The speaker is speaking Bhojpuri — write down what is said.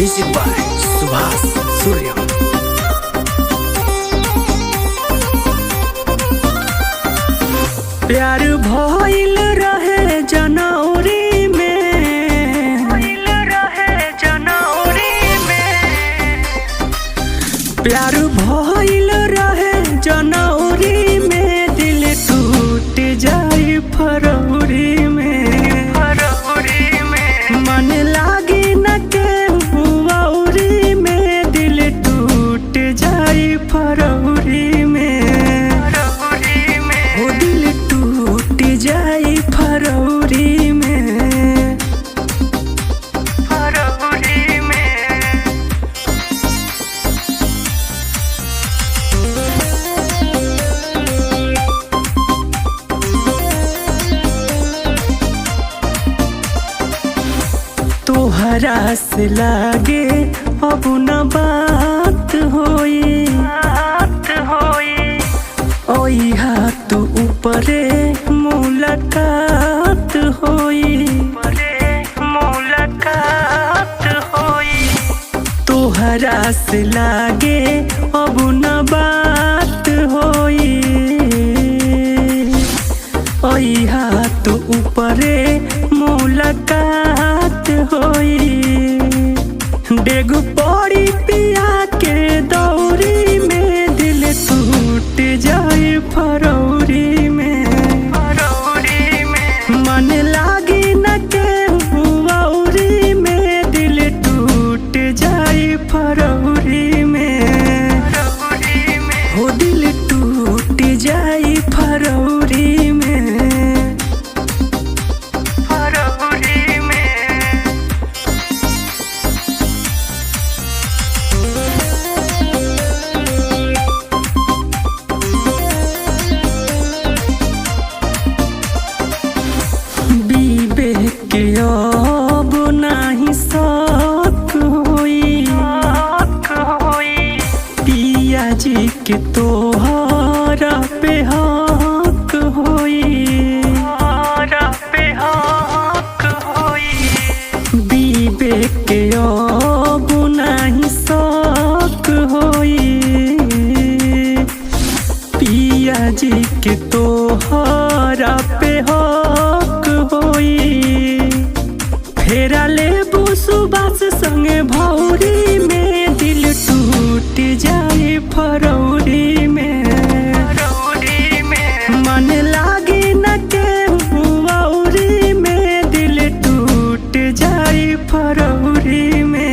म्यूजिक बाय सुभाष सूर्य। प्यार भइल रहे जनवरी में, प्यार भइल रहे जनवरी में, दिल टूट जाई फरवरी में। मन लागी न केहू औरी में, दिल टूट जाई फरवरी में। वो दिल टूट जाई फरवरी में। तोहरा से लागे अब न बात होई, ओई हाथ ऊपरे मुलाकात होई। तोहरा से लागे अब न बात होई, ओई हाथ ऊपरे मुलाकात होई। डेग पड़ी पिया के दौरी में, दिल टूट जाए फरवरी में। मन लागी न केहू औरी में, दिल टूट जाए फरवरी में। हो दिल टूट जाए फरवरी में। के अब नाही शक होई, पिया जी के तोहरा पे हक होई। विवेक के अब नाही शक होई, पिया जी के तोहरा पे हक होई। फेरा लेबू सुबास संगे भौरी में, दिल टूट जाए फरवरी में। मन लागी न केहू औरी में, दिल टूट जाए फरवरी में।